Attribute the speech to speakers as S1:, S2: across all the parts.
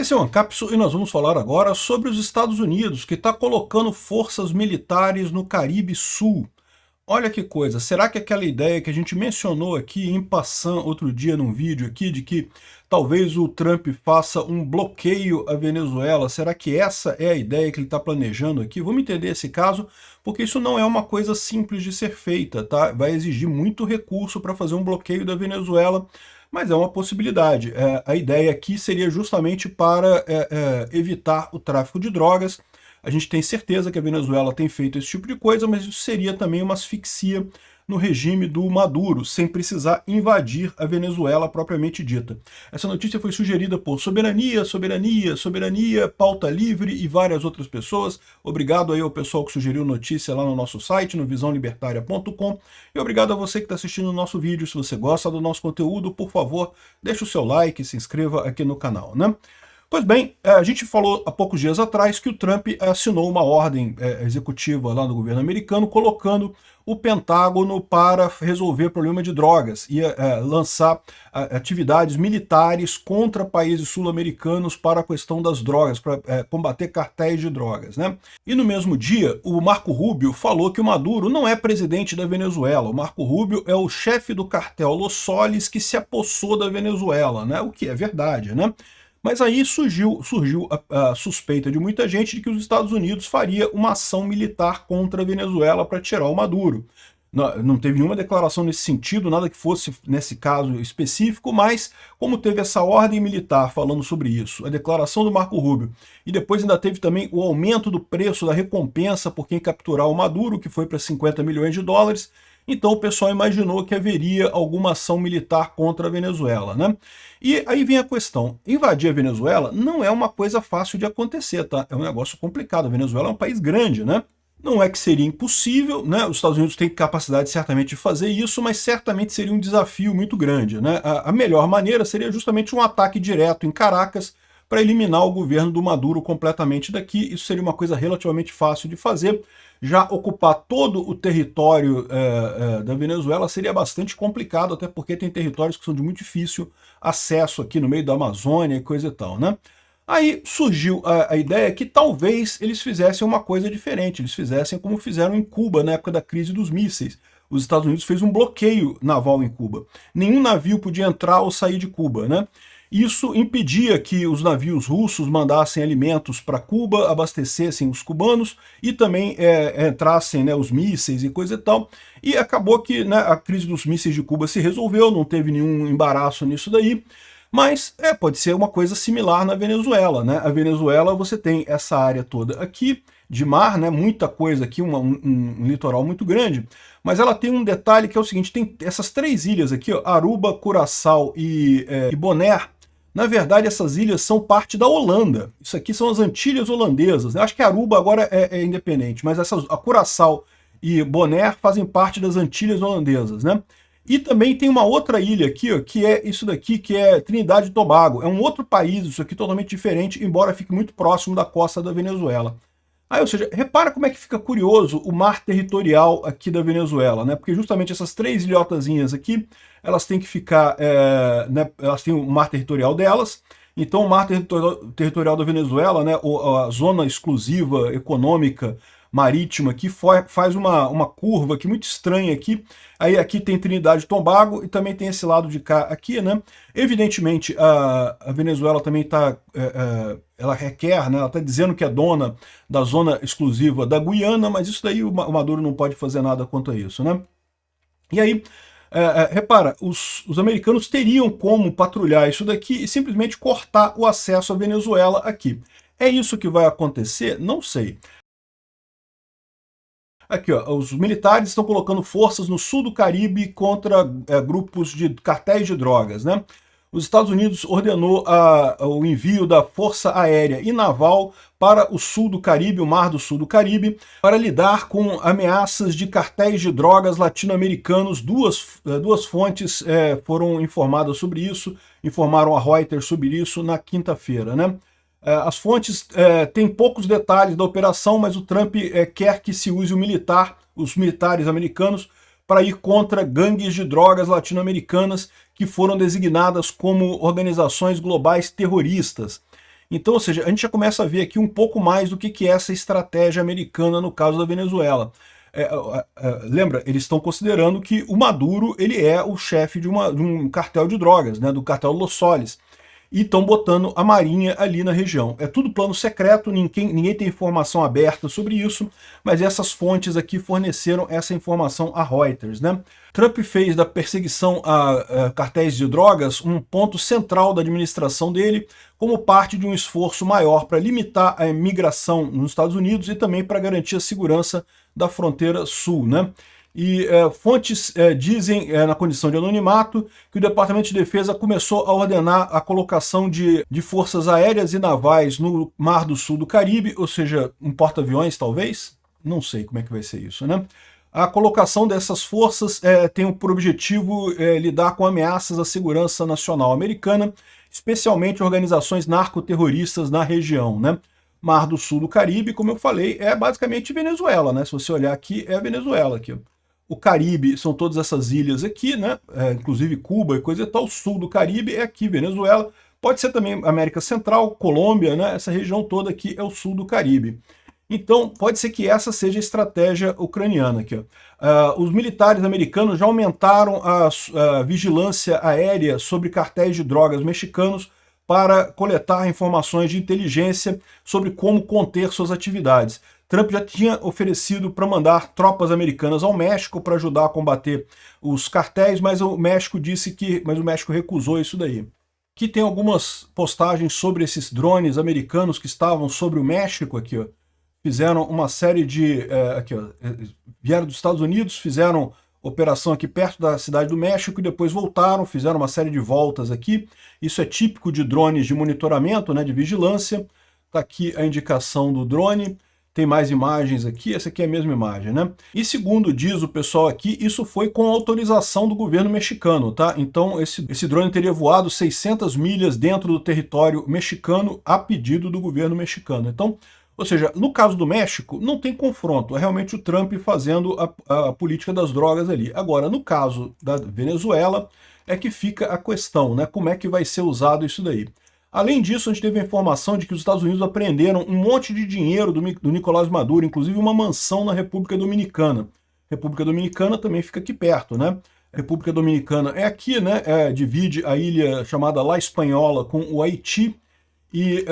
S1: Esse é o Ancapsu e nós vamos falar agora sobre os Estados Unidos, que está colocando forças militares no Caribe Sul. Olha que coisa, será que aquela ideia que a gente mencionou aqui em passant outro dia num vídeo aqui, de que talvez o Trump faça um bloqueio à Venezuela, será que essa é a ideia que ele está planejando aqui? Vamos entender esse caso, porque isso não é uma coisa simples de ser feita, tá? Vai exigir muito recurso para fazer um bloqueio da Venezuela, mas é uma possibilidade. A ideia aqui seria justamente para evitar o tráfico de drogas. A gente tem certeza que a Venezuela tem feito esse tipo de coisa, mas isso seria também uma asfixia no regime do Maduro, sem precisar invadir a Venezuela propriamente dita. Essa notícia foi sugerida por Soberania, Soberania, Soberania, Pauta Livre e várias outras pessoas. Obrigado aí ao pessoal que sugeriu notícia lá no nosso site, no visãolibertaria.com. E obrigado a você que está assistindo o nosso vídeo. Se você gosta do nosso conteúdo, por favor, deixe o seu like e se inscreva aqui no canal, né? Pois bem, a gente falou há poucos dias atrás que o Trump assinou uma ordem executiva lá no governo americano colocando o Pentágono para resolver o problema de drogas e lançar atividades militares contra países sul-americanos para a questão das drogas, para combater cartéis de drogas, né? E no mesmo dia, o Marco Rubio falou que o Maduro não é presidente da Venezuela. O Marco Rubio é o chefe do cartel Los Soles que se apossou da Venezuela, né? O que é verdade, né? Mas aí surgiu a suspeita de muita gente de que os Estados Unidos faria uma ação militar contra a Venezuela para tirar o Maduro. Não teve nenhuma declaração nesse sentido, nada que fosse nesse caso específico, mas como teve essa ordem militar falando sobre isso, a declaração do Marco Rubio, e depois ainda teve também o aumento do preço da recompensa por quem capturar o Maduro, que foi para 50 milhões de dólares, então o pessoal imaginou que haveria alguma ação militar contra a Venezuela, né? E aí vem a questão, invadir a Venezuela não é uma coisa fácil de acontecer, tá? É um negócio complicado, a Venezuela é um país grande, né? Não é que seria impossível, né? Os Estados Unidos têm capacidade certamente de fazer isso, mas certamente seria um desafio muito grande, né? A melhor maneira seria justamente um ataque direto em Caracas para eliminar o governo do Maduro completamente daqui. Isso seria uma coisa relativamente fácil de fazer. Já ocupar todo o território da Venezuela seria bastante complicado, até porque tem territórios que são de muito difícil acesso aqui no meio da Amazônia e coisa e tal, né? Aí surgiu a ideia que talvez eles fizessem uma coisa diferente, eles fizessem como fizeram em Cuba na época da crise dos mísseis. Os Estados Unidos fez um bloqueio naval em Cuba. Nenhum navio podia entrar ou sair de Cuba, né? Isso impedia que os navios russos mandassem alimentos para Cuba, abastecessem os cubanos e também entrassem, né, os mísseis e coisa e tal. E acabou que, né, a crise dos mísseis de Cuba se resolveu, não teve nenhum embaraço nisso daí. Mas pode ser uma coisa similar na Venezuela, né? A Venezuela, você tem essa área toda aqui de mar, né? Muita coisa aqui, um litoral muito grande. Mas ela tem um detalhe que é o seguinte, tem essas três ilhas aqui, ó, Aruba, Curaçao e Bonaire. Na verdade, essas ilhas são parte da Holanda. Isso aqui são as Antilhas holandesas. Eu acho que Aruba agora é independente, mas a Curaçao e Bonaire fazem parte das Antilhas holandesas, né? E também tem uma outra ilha aqui, ó, que é isso daqui, que é Trinidade e Tobago. É um outro país, isso aqui totalmente diferente, embora fique muito próximo da costa da Venezuela. Aí, ou seja, repara como é que fica curioso o mar territorial aqui da Venezuela, né? Porque justamente essas três ilhotazinhas aqui, elas têm que ficar, né, elas têm o mar territorial delas. Então o mar territorial da Venezuela, né, a zona exclusiva econômica marítima aqui faz uma curva aqui muito estranha aqui. Aí aqui tem Trinidade e Tobago e também tem esse lado de cá aqui, né? Evidentemente a Venezuela também está, ela requer, né? Ela está dizendo que é dona da zona exclusiva da Guiana, mas isso daí o Maduro não pode fazer nada quanto a isso, né? E aí repara, os americanos teriam como patrulhar isso daqui e simplesmente cortar o acesso à Venezuela aqui. É isso que vai acontecer? Não sei. Aqui, ó, os militares estão colocando forças no sul do Caribe contra grupos de cartéis de drogas, né? Os Estados Unidos ordenou o envio da Força Aérea e Naval para o sul do Caribe, o Mar do Sul do Caribe, para lidar com ameaças de cartéis de drogas latino-americanos. Duas fontes foram informadas sobre isso, informaram a Reuters sobre isso na quinta-feira, né? As fontes têm poucos detalhes da operação, mas o Trump quer que se use os militares americanos, para ir contra gangues de drogas latino-americanas que foram designadas como organizações globais terroristas. Então, ou seja, a gente já começa a ver aqui um pouco mais do que é essa estratégia americana no caso da Venezuela. Lembra, eles estão considerando que o Maduro ele é o chefe de um cartel de drogas, né, do cartel Los Soles, e estão botando a Marinha ali na região. É tudo plano secreto, ninguém tem informação aberta sobre isso, mas essas fontes aqui forneceram essa informação a Reuters, né? Trump fez da perseguição a cartéis de drogas um ponto central da administração dele, como parte de um esforço maior para limitar a imigração nos Estados Unidos e também para garantir a segurança da fronteira sul, né? E fontes dizem, na condição de anonimato, que o Departamento de Defesa começou a ordenar a colocação de forças aéreas e navais no Mar do Sul do Caribe, ou seja, um porta-aviões talvez? Não sei como é que vai ser isso, né? A colocação dessas forças tem por objetivo lidar com ameaças à segurança nacional americana, especialmente organizações narcoterroristas na região, né? Mar do Sul do Caribe, como eu falei, é basicamente Venezuela, né? Se você olhar aqui, é a Venezuela aqui. O Caribe são todas essas ilhas aqui, né? Inclusive Cuba e coisa e tal. O sul do Caribe é aqui, Venezuela. Pode ser também América Central, Colômbia, né? Essa região toda aqui é o sul do Caribe. Então, pode ser que essa seja a estratégia ucraniana aqui. Os militares americanos já aumentaram a vigilância aérea sobre cartéis de drogas mexicanos para coletar informações de inteligência sobre como conter suas atividades. Trump já tinha oferecido para mandar tropas americanas ao México para ajudar a combater os cartéis, mas o México o México recusou isso daí. Aqui tem algumas postagens sobre esses drones americanos que estavam sobre o México aqui, ó. Fizeram uma série de vieram dos Estados Unidos, fizeram operação aqui perto da cidade do México e depois voltaram, fizeram uma série de voltas aqui. Isso é típico de drones de monitoramento, né, de vigilância. Está aqui a indicação do drone. Tem mais imagens aqui, essa aqui é a mesma imagem, né? E segundo diz o pessoal aqui, isso foi com autorização do governo mexicano, tá? Então esse drone teria voado 600 milhas dentro do território mexicano a pedido do governo mexicano. Então, ou seja, no caso do México, não tem confronto, é realmente o Trump fazendo a política das drogas ali. Agora, no caso da Venezuela, é que fica a questão, né? Como é que vai ser usado isso daí? Além disso, a gente teve a informação de que os Estados Unidos apreenderam um monte de dinheiro do Nicolás Maduro, inclusive uma mansão na República Dominicana. República Dominicana também fica aqui perto, né? A República Dominicana é aqui, né? Divide a ilha chamada La Espanhola com o Haiti. E,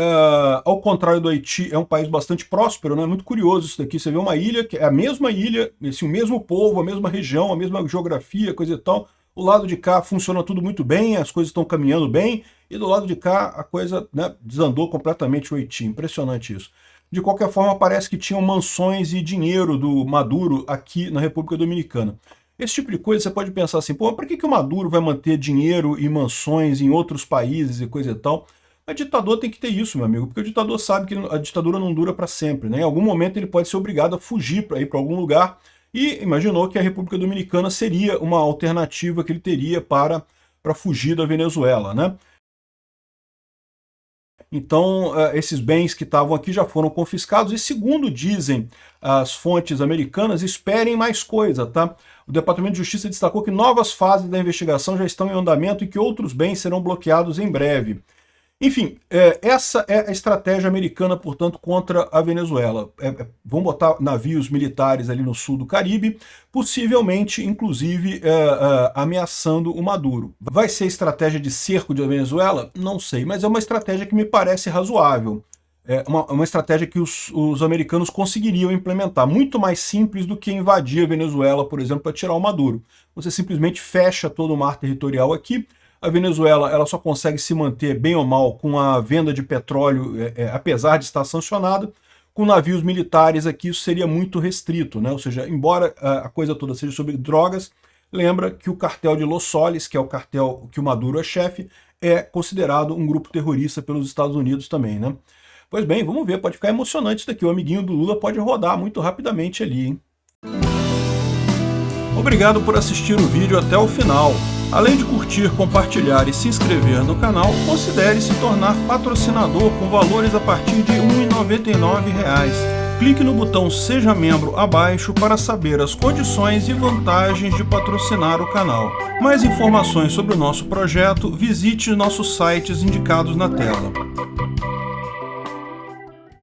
S1: ao contrário do Haiti, é um país bastante próspero, né? Muito curioso isso daqui. Você vê uma ilha que é a mesma ilha, assim, o mesmo povo, a mesma região, a mesma geografia, coisa e tal. O lado de cá funciona tudo muito bem, as coisas estão caminhando bem, e do lado de cá a coisa, né, desandou completamente o Haiti. Impressionante isso. De qualquer forma, parece que tinham mansões e dinheiro do Maduro aqui na República Dominicana. Esse tipo de coisa você pode pensar assim, pô, por que o Maduro vai manter dinheiro e mansões em outros países e coisa e tal? A ditador tem que ter isso, meu amigo, porque o ditador sabe que a ditadura não dura para sempre, né? Em algum momento ele pode ser obrigado a fugir para ir para algum lugar e imaginou que a República Dominicana seria uma alternativa que ele teria para fugir da Venezuela, né? Então, esses bens que estavam aqui já foram confiscados e, segundo dizem as fontes americanas, esperem mais coisa, tá? O Departamento de Justiça destacou que novas fases da investigação já estão em andamento e que outros bens serão bloqueados em breve. Enfim, essa é a estratégia americana, portanto, contra a Venezuela. Vão botar navios militares ali no sul do Caribe, possivelmente, inclusive, ameaçando o Maduro. Vai ser estratégia de cerco da Venezuela? Não sei, mas é uma estratégia que me parece razoável. É uma estratégia que os americanos conseguiriam implementar, muito mais simples do que invadir a Venezuela, por exemplo, para tirar o Maduro. Você simplesmente fecha todo o mar territorial aqui. A Venezuela ela só consegue se manter bem ou mal com a venda de petróleo, apesar de estar sancionada. Com navios militares aqui isso seria muito restrito, né? Ou seja, embora a coisa toda seja sobre drogas, lembra que o cartel de Los Soles, que é o cartel que o Maduro é chefe, é considerado um grupo terrorista pelos Estados Unidos também, né? Pois bem, vamos ver, pode ficar emocionante isso daqui. O amiguinho do Lula pode rodar muito rapidamente ali, hein? Obrigado por assistir o vídeo até o final. Além de curtir, compartilhar e se inscrever no canal, considere se tornar patrocinador com valores a partir de R$ 1,99. Clique no botão Seja Membro abaixo para saber as condições e vantagens de patrocinar o canal. Mais informações sobre o nosso projeto, visite nossos sites indicados na tela.